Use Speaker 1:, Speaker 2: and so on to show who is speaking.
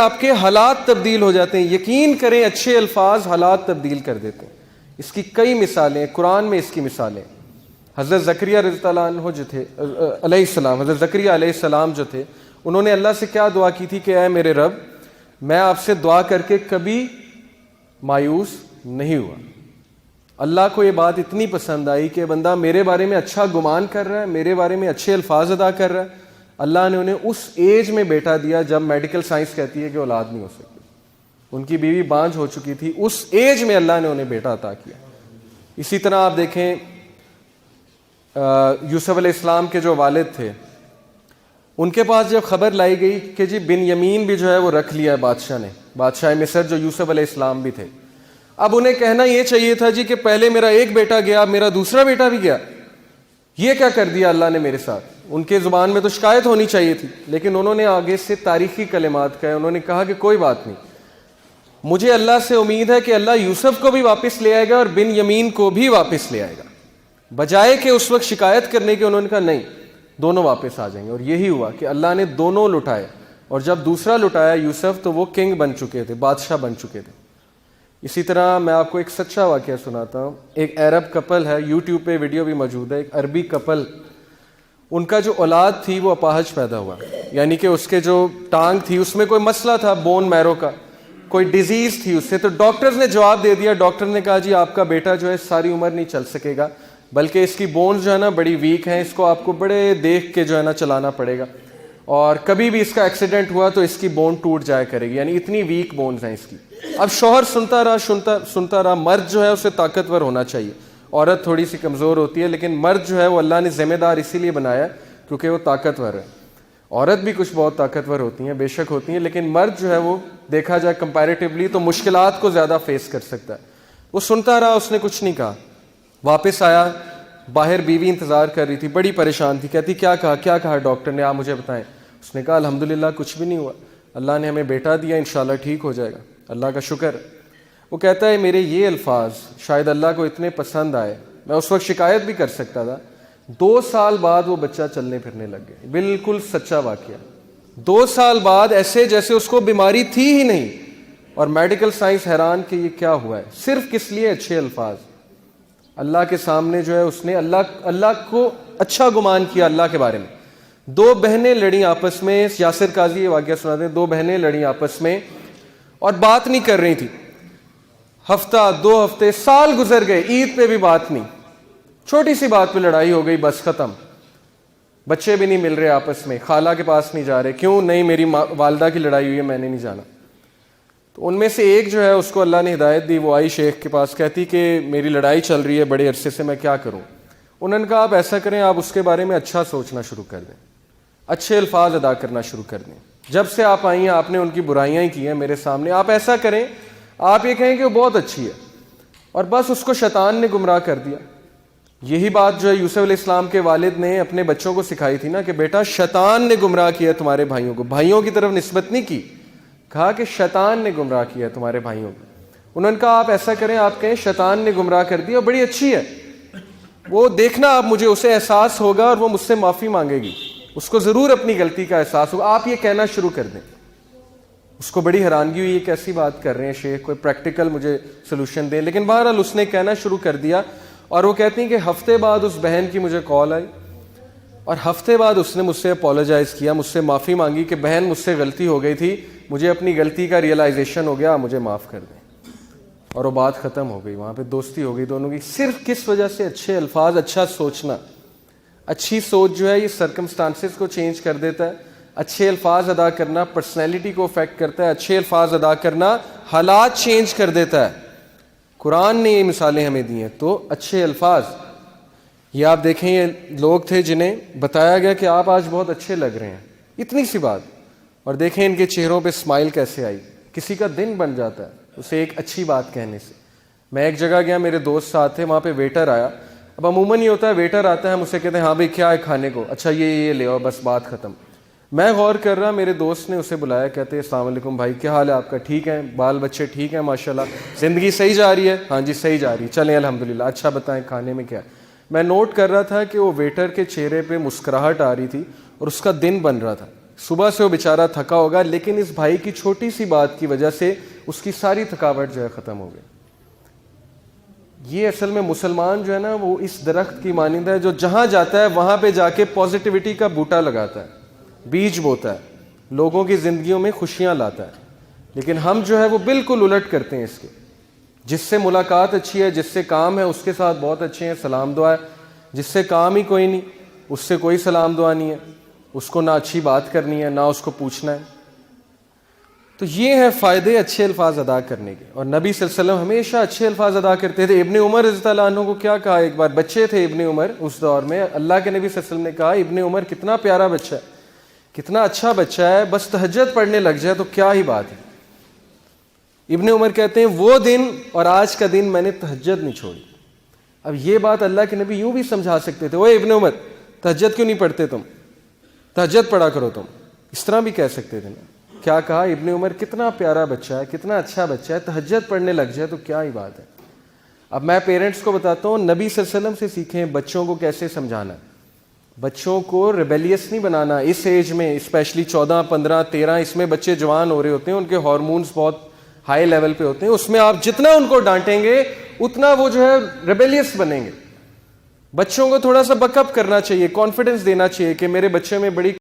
Speaker 1: آپ کے حالات تبدیل ہو جاتے ہیں. یقین کریں اچھے الفاظ حالات تبدیل کر دیتے ہیں. اس کی کئی مثالیں قرآن میں، اس کی مثالیں. حضرت زکریہ رضی اللہ عنہ جو تھے علیہ السلام، حضرت زکریہ علیہ السلام جو تھے، انہوں نے اللہ سے کیا دعا کی تھی کہ اے میرے رب، میں آپ سے دعا کر کے کبھی مایوس نہیں ہوا. اللہ کو یہ بات اتنی پسند آئی کہ بندہ میرے بارے میں اچھا گمان کر رہا ہے، میرے بارے میں اچھے الفاظ ادا کر رہا ہے. اللہ نے انہیں اس ایج میں بیٹا دیا جب میڈیکل سائنس کہتی ہے کہ اولاد نہیں ہو سکتی. ان کی بیوی بانجھ ہو چکی تھی، اس ایج میں اللہ نے انہیں بیٹا عطا کیا. اسی طرح آپ دیکھیں یوسف علیہ السلام کے جو والد تھے، ان کے پاس جب خبر لائی گئی کہ جی بن یمین بھی جو ہے وہ رکھ لیا ہے بادشاہ نے، بادشاہ مصر جو یوسف علیہ السلام بھی تھے. اب انہیں کہنا یہ چاہیے تھا جی کہ پہلے میرا ایک بیٹا گیا، میرا دوسرا بیٹا بھی گیا، یہ کیا کر دیا اللہ نے میرے ساتھ. ان کے زبان میں تو شکایت ہونی چاہیے تھی، لیکن انہوں نے آگے سے تاریخی کلمات کہے. انہوں نے کہا کہ کوئی بات نہیں، مجھے اللہ سے امید ہے کہ اللہ یوسف کو بھی واپس لے آئے گا اور بن یمین کو بھی واپس لے آئے گا. بجائے کہ اس وقت شکایت کرنے کے، انہوں نے کہا نہیں، دونوں واپس آ جائیں گے. اور یہی ہوا کہ اللہ نے دونوں لٹائے. اور جب دوسرا لٹایا یوسف تو وہ کنگ بن چکے تھے، بادشاہ بن چکے تھے. اسی طرح میں آپ کو ایک سچا واقعہ سناتا ہوں. ایک عرب کپل ہے، یوٹیوب پہ ویڈیو بھی موجود ہے. ایک عربی کپل، ان کا جو اولاد تھی وہ اپاہج پیدا ہوا، یعنی کہ اس کے جو ٹانگ تھی اس میں کوئی مسئلہ تھا، بون میرو کا کوئی ڈیزیز تھی اس سے. تو ڈاکٹرز نے جواب دے دیا. ڈاکٹر نے کہا جی آپ کا بیٹا جو ہے ساری عمر نہیں چل سکے گا، بلکہ اس کی بونز جو ہے نا بڑی ویک ہیں، اس کو آپ کو بڑے دیکھ کے جو ہے نا چلانا پڑے گا، اور کبھی بھی اس کا ایکسیڈنٹ ہوا تو اس کی بون ٹوٹ جایا کرے گی، یعنی اتنی ویک بونز ہیں اس کی. اب شوہر سنتا رہا. مرد جو ہے اسے طاقتور ہونا چاہیے، عورت تھوڑی سی کمزور ہوتی ہے، لیکن مرد جو ہے وہ اللہ نے ذمہ دار اسی لیے بنایا کیونکہ وہ طاقتور ہے. عورت بھی کچھ بہت طاقتور ہوتی ہیں، بے شک ہوتی ہیں، لیکن مرد جو ہے وہ دیکھا جائے کمپیریٹیولی تو مشکلات کو زیادہ فیس کر سکتا ہے. وہ سنتا رہا، اس نے کچھ نہیں کہا. واپس آیا، باہر بیوی انتظار کر رہی تھی، بڑی پریشان تھی. کہتی کیا کہا ڈاکٹر نے، آپ مجھے بتائیں. اس نے کہا الحمدللہ کچھ بھی نہیں ہوا، اللہ نے ہمیں بیٹا دیا، انشاءاللہ ٹھیک ہو جائے گا، اللہ کا شکر. وہ کہتا ہے میرے یہ الفاظ شاید اللہ کو اتنے پسند آئے، میں اس وقت شکایت بھی کر سکتا تھا. 2 سال بعد وہ بچہ چلنے پھرنے لگ گیا. بالکل سچا واقعہ. 2 سال بعد ایسے جیسے اس کو بیماری تھی ہی نہیں. اور میڈیکل سائنس حیران کہ یہ کیا ہوا ہے. صرف کس لیے؟ اچھے الفاظ. اللہ کے سامنے جو ہے اس نے اللہ کو اچھا گمان کیا اللہ کے بارے میں. 2 بہنیں لڑیں آپس میں. یاسر قاضی یہ واقعہ سناتے ہیں. 2 بہنیں لڑیں آپس میں اور بات نہیں کر رہی تھی. ہفتہ 2 ہفتے سال گزر گئے، عید پہ بھی بات نہیں. چھوٹی سی بات پہ لڑائی ہو گئی، بس ختم. بچے بھی نہیں مل رہے آپس میں، خالہ کے پاس نہیں جا رہے. کیوں نہیں؟ میری والدہ کی لڑائی ہوئی ہے، میں نے نہیں جانا. تو ان میں سے ایک جو ہے اس کو اللہ نے ہدایت دی، وہ آئی شیخ کے پاس، کہتی کہ میری لڑائی چل رہی ہے بڑے عرصے سے، میں کیا کروں. انہوں نے کہا آپ ایسا کریں، آپ اس کے بارے میں اچھا سوچنا شروع کر دیں، اچھے الفاظ ادا کرنا شروع کر دیں. جب سے آپ آئی ہیں آپ نے ان کی برائیاں ہی کی ہیں میرے سامنے. آپ ایسا کریں، آپ یہ کہیں کہ وہ بہت اچھی ہے، اور بس اس کو شیطان نے گمراہ کر دیا. یہی بات جو ہے یوسف علیہ السلام کے والد نے اپنے بچوں کو سکھائی تھی نا، کہ بیٹا شیطان نے گمراہ کیا تمہارے بھائیوں کو. بھائیوں کی طرف نسبت نہیں کی، کہا کہ شیطان نے گمراہ کیا تمہارے بھائیوں کو. انہوں نے کہا آپ ایسا کریں، آپ کہیں شیطان نے گمراہ کر دیا، بڑی اچھی ہے، وہ دیکھنا آپ مجھے اسے احساس ہوگا اور وہ مجھ سے معافی مانگے گی، اس کو ضرور اپنی غلطی کا احساس ہوگا. آپ یہ کہنا شروع کر دیں. اس کو بڑی حیرانگی ہوئی، یہ کیسی بات کر رہے ہیں شیخ، کوئی پریکٹیکل مجھے سلوشن دیں. لیکن بہرحال اس نے کہنا شروع کر دیا. اور وہ کہتی ہیں کہ ہفتے بعد اس بہن کی مجھے کال آئی، اور ہفتے بعد اس نے مجھ سے اپولوجائز کیا، مجھ سے معافی مانگی کہ بہن مجھ سے غلطی ہو گئی تھی، مجھے اپنی غلطی کا ریئلائزیشن ہو گیا، مجھے معاف کر دیں. اور وہ بات ختم ہو گئی، وہاں پہ دوستی ہو گئی دونوں کی. صرف کس وجہ سے؟ اچھے الفاظ، اچھا سوچنا. اچھی سوچ جو ہے یہ سرکمسٹانسز کو چینج کر دیتا ہے. اچھے الفاظ ادا کرنا پرسنالٹی کو افیکٹ کرتا ہے. اچھے الفاظ ادا کرنا حالات چینج کر دیتا ہے. قرآن نے یہ مثالیں ہمیں دی ہیں. تو اچھے الفاظ، یہ آپ دیکھیں، یہ لوگ تھے جنہیں بتایا گیا کہ آپ آج بہت اچھے لگ رہے ہیں، اتنی سی بات، اور دیکھیں ان کے چہروں پہ اسمائل کیسے آئی. کسی کا دن بن جاتا ہے اسے ایک اچھی بات کہنے سے. میں ایک جگہ گیا، میرے دوست ساتھ تھے، وہاں پہ ویٹر آیا. اب عموماً یہ ہوتا ہے ویٹر آتا ہے، ہم اسے کہتے ہیں ہاں بھائی کیا ہے کھانے کو، اچھا یہ لے آؤ، بس بات ختم. میں غور کر رہا، میرے دوست نے اسے بلایا، کہتے ہیں السلام علیکم بھائی، کیا حال ہے آپ کا؟ ٹھیک ہے، بال بچے ٹھیک ہیں ماشاءاللہ، زندگی صحیح جا رہی ہے؟ ہاں جی صحیح جا رہی ہے، چلیں الحمدللہ. اچھا بتائیں کھانے میں کیا ہے؟ میں نوٹ کر رہا تھا کہ وہ ویٹر کے چہرے پہ مسکراہٹ آ رہی تھی اور اس کا دن بن رہا تھا. صبح سے وہ بیچارہ تھکا ہوگا, لیکن اس بھائی کی چھوٹی سی بات کی وجہ سے اس کی ساری تھکاوٹ جو ہے ختم ہو گئی. یہ اصل میں مسلمان جو ہے نا وہ اس درخت کی مانند ہے جو جہاں جاتا ہے وہاں پہ جا کے پازیٹیوٹی کا بوٹا لگاتا ہے, بیج بوتا ہے, لوگوں کی زندگیوں میں خوشیاں لاتا ہے. لیکن ہم جو ہے وہ بالکل الٹ کرتے ہیں اس کے. جس سے ملاقات اچھی ہے, جس سے کام ہے, اس کے ساتھ بہت اچھے ہیں, سلام دعا ہے. جس سے کام ہی کوئی نہیں, اس سے کوئی سلام دعا نہیں ہے, اس کو نہ اچھی بات کرنی ہے نہ اس کو پوچھنا ہے. تو یہ ہے فائدے اچھے الفاظ ادا کرنے کے. اور نبی صلی اللہ علیہ وسلم ہمیشہ اچھے الفاظ ادا کرتے تھے. ابن عمر رضی اللہ عنہ کو کیا کہا, ایک بار بچے تھے ابن عمر اس دور میں, اللہ کے نبی صلی اللہ علیہ وسلم نے کہا ابن عمر کتنا پیارا بچہ ہے, کتنا اچھا بچہ ہے, بس تہجد پڑھنے لگ جائے تو کیا ہی بات ہے. ابن عمر کہتے ہیں وہ دن اور آج کا دن میں نے تہجد نہیں چھوڑی. اب یہ بات اللہ کے نبی یوں بھی سمجھا سکتے تھے, اوے ابن عمر تہجد کیوں نہیں پڑھتے تم, تہجد پڑھا کرو تم, اس طرح بھی کہہ سکتے تھے نا. کیا کہا, ابن عمر کتنا پیارا بچہ ہے, کتنا اچھا بچہ ہے, تہجد پڑھنے لگ جائے تو کیا ہی بات ہے. اب میں پیرنٹس کو بتاتا ہوں, نبی صلی اللہ علیہ وسلم سے سیکھیں بچوں کو کیسے سمجھانا ہے. بچوں کو ریبیلیس نہیں بنانا. اس ایج میں اسپیشلی 14, 15, 13 اس میں بچے جوان ہو رہے ہوتے ہیں, ان کے ہارمونز بہت ہائی لیول پہ ہوتے ہیں. اس میں آپ جتنا ان کو ڈانٹیں گے اتنا وہ جو ہے ریبیلیس بنیں گے. بچوں کو تھوڑا سا بک اپ کرنا چاہیے, کانفیڈنس دینا چاہیے کہ میرے بچے میں بڑی